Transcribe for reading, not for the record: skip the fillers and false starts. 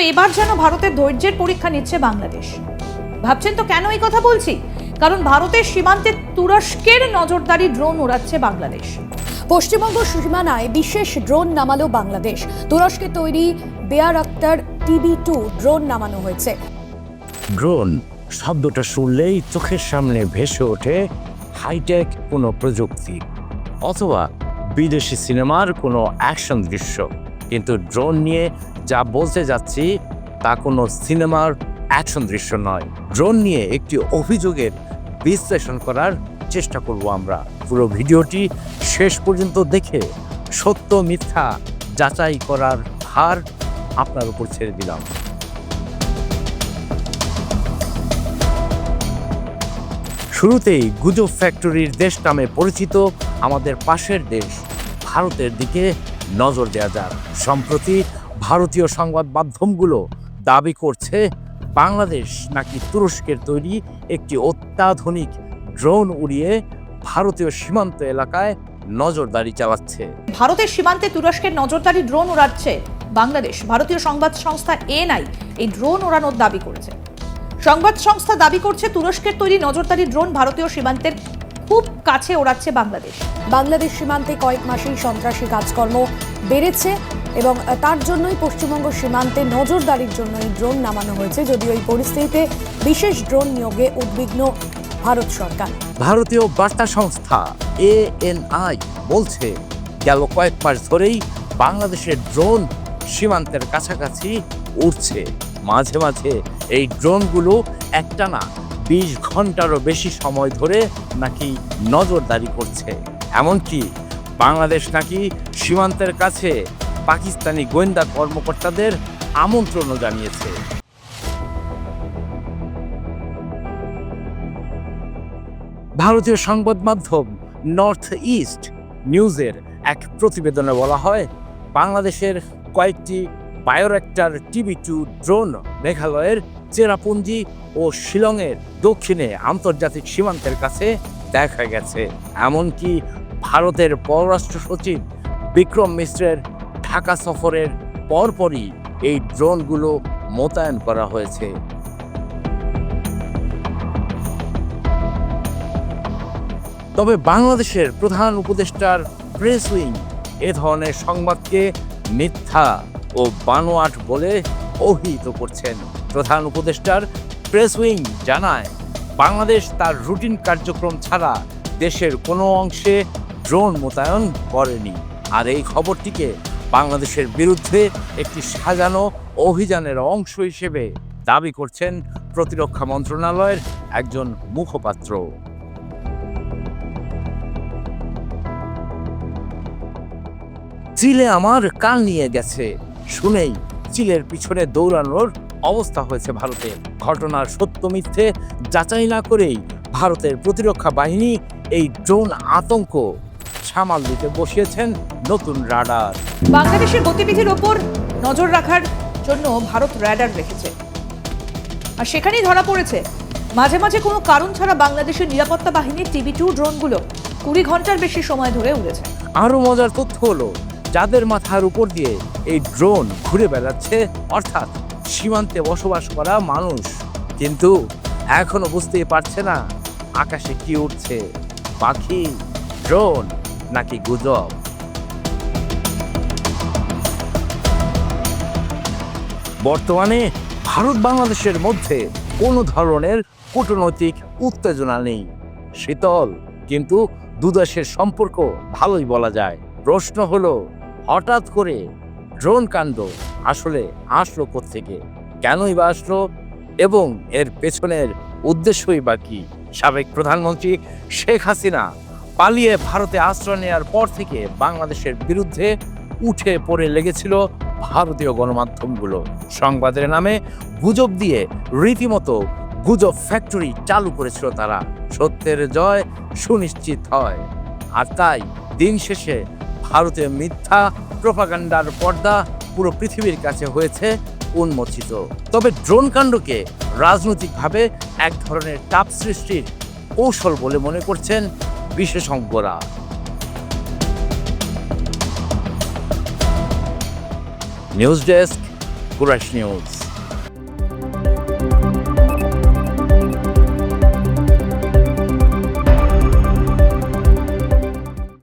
এবার যেন ভারতের ধৈর্যের পরীক্ষা নিচ্ছে বাংলাদেশ। ভাবছেন তো কেন এই কথা বলছি? কারণ ভারতের সীমান্তে তুরস্কের নজরদারি ড্রোন উড়াচ্ছে বাংলাদেশ। পশ্চিমবঙ্গ সীমানায় বিশেষ ড্রোন নামালো বাংলাদেশ। তুরস্কে তৈরি বেয়ারাক্তার TB2 ড্রোন নামানো হয়েছে। ড্রোন শব্দটা শুনলেই চোখের সামনে ভেসে ওঠে হাইটেক কোনো প্রযুক্তি অথবা বিদেশি সিনেমার কোনো অ্যাকশন দৃশ্য। কিন্তু ড্রোন নিয়ে যা বলতে যাচ্ছি তা কোনো সিনেমার অ্যাকশন দৃশ্য নয়। ড্রোন নিয়ে একটি অভিযোগের বিশ্লেষণ করার চেষ্টা করব আমরা। পুরো ভিডিওটি শেষ পর্যন্ত দেখে সত্য মিথ্যা যাচাই করার ভার আপনার উপর ছেড়ে দিলাম। শুরুতেই গুজব ফ্যাক্টরির দেশ নামে পরিচিত আমাদের পাশের দেশ ভারতের দিকে নজর দেওয়া যাক। সম্প্রতি ভারতীয় সংবাদ মাধ্যমগুলো দাবি করছে বাংলাদেশ নাকি তুরস্কের তৈরি একটি অত্যাধুনিক ড্রোন উড়িয়ে ভারতীয় সীমান্ত এলাকায় নজরদারি চালাচ্ছে। ভারতের সীমান্তে তুরস্কের নজরদারি ড্রোন উড়াচ্ছে বাংলাদেশ। ভারতীয় সংবাদ সংস্থা এনআই এই ড্রোন ওড়ানোর দাবি করেছে। সংবাদ সংস্থা দাবি করছে তুরস্কের তৈরি নজরদারি ড্রোন ভারতীয় সীমান্তের খুব কাছে ওড়াচ্ছে বাংলাদেশ। বাংলাদেশ সীমান্তে কয়েক মাসেই সন্ত্রাসী কাজকর্ম বেড়েছে এবং তার জন্যই পশ্চিমবঙ্গ সীমান্তে নজরদারির জন্য এই ড্রোন নামানো হয়েছে। যদিও এই পরিস্থিতিতে বিশেষ ড্রোন নিয়োগে উদ্বিগ্ন ভারত সরকার। ভারতীয় বার্তা সংস্থা ANI বলছে গেল কয়েক মাস ধরেই বাংলাদেশের ড্রোন সীমান্তের কাছাকাছি উড়ছে। মাঝে মাঝে এই ড্রোনগুলো একটানা 20 ঘন্টারও বেশি সময় ধরে নাকি নজরদারি করছে। এমনকি বাংলাদেশ নাকি সীমান্তের কাছে পাকিস্তানি গোয়েন্দা কর্মকর্তাদের আমন্ত্রণও জানিয়েছে। ভারতীয় সংবাদ মাধ্যম নর্থ ইস্ট নিউজের এক প্রতিবেদনে বলা হয় বাংলাদেশের কয়েকটি বায়োরেক্টর TB2 ড্রোন মেঘালয়ের চেরাপুঞ্জি ও শিলংয়ের দক্ষিণে আন্তর্জাতিক সীমান্তের কাছে দেখা গেছে। এমনকি ভারতের পররাষ্ট্র সচিব বিক্রম মিশ্রের ঢাকা সফরের পরপরই এই ড্রোনগুলো মোতায়েন করা হয়েছে। তবে বাংলাদেশের প্রধান উপদেষ্টার প্রেস উইং এ ধরনের সংবাদকে মিথ্যা ও বানোয়াট বলে অভিহিত করছেন। প্রধান উপদেষ্টার প্রেস উইং জানায় বাংলাদেশ তার রুটিন কার্যক্রম ছাড়া দেশের কোনো অংশে ড্রোন মোতায়েন করেনি। আর এই খবরটিকে বাংলাদেশের বিরুদ্ধে একটি সাজানো অভিযানের অংশ হিসেবে দাবি করছেন প্রতিরক্ষা মন্ত্রণালয়ের একজন মুখপাত্র। চিলে আমার কান নিয়ে গেছে শুনেই চিলের পিছনে দৌড়ানোর অবস্থা হয়েছে ভারতের। ঘটনার সত্য মিথ্যে যাচাই না করেই ভারতের প্রতিরক্ষা বাহিনী এই ড্রোন আতঙ্ক সামাল দিতে বসিয়েছেন নতুন রাডার। বাংলাদেশের গতিবিধির ওপর নজর রাখার জন্য ভারত রাডার রেখেছে, আর সেখানেই ধরা পড়েছে মাঝে মাঝে কোনো কারণ ছাড়া বাংলাদেশের নিরাপত্তা বাহিনীর TB2 ড্রোনগুলো 20 ঘন্টার বেশি সময় ধরে উড়েছে। আরো মজার তথ্য হলো যাদের মাথার উপর দিয়ে এই ড্রোন ঘুরে বেড়াচ্ছে অর্থাৎ সীমান্তে বসবাস করা মানুষ, কিন্তু এখনো বুঝতেই পারছে না আকাশে কি উঠছে, পাখি, ড্রোন নাকি গুজব। বর্তমানে ভারত বাংলাদেশের মধ্যে কোনো ধরনের কূটনৈতিক উত্তেজনা নেই, শীতল, কিন্তু দুদেশের সম্পর্ক ভালোই বলা যায়। প্রশ্ন হলো হঠাৎ করে ড্রোন কাণ্ড আসলে আসলো কোত্থেকে, কেনই বা আসলো এবং এর পেছনের উদ্দেশ্যই বা কি? সাবেক প্রধানমন্ত্রী শেখ হাসিনা পালিয়ে ভারতে আশ্রয় নেওয়ার পর থেকে বাংলাদেশের বিরুদ্ধে উঠে পড়ে লেগেছিল ভারতীয় গণমাধ্যমগুলো। সংবাদের নামে গুজব দিয়ে রীতিমতো গুজব ফ্যাক্টরি চালু করেছিল তারা। সত্যের জয় সুনিশ্চিত হয়, আর তাই দিন শেষে ভারতীয় মিথ্যা প্রোপাগান্ডার পর্দা পুরো পৃথিবীর কাছে হয়েছে উন্মোচিত। তবে ড্রোন কাণ্ডকে রাজনৈতিকভাবে এক ধরনের চাপ সৃষ্টির কৌশল বলে মনে করছেন বিশেষজ্ঞরা। নিউজ ডেস্ক, কুরাশ নিউজ।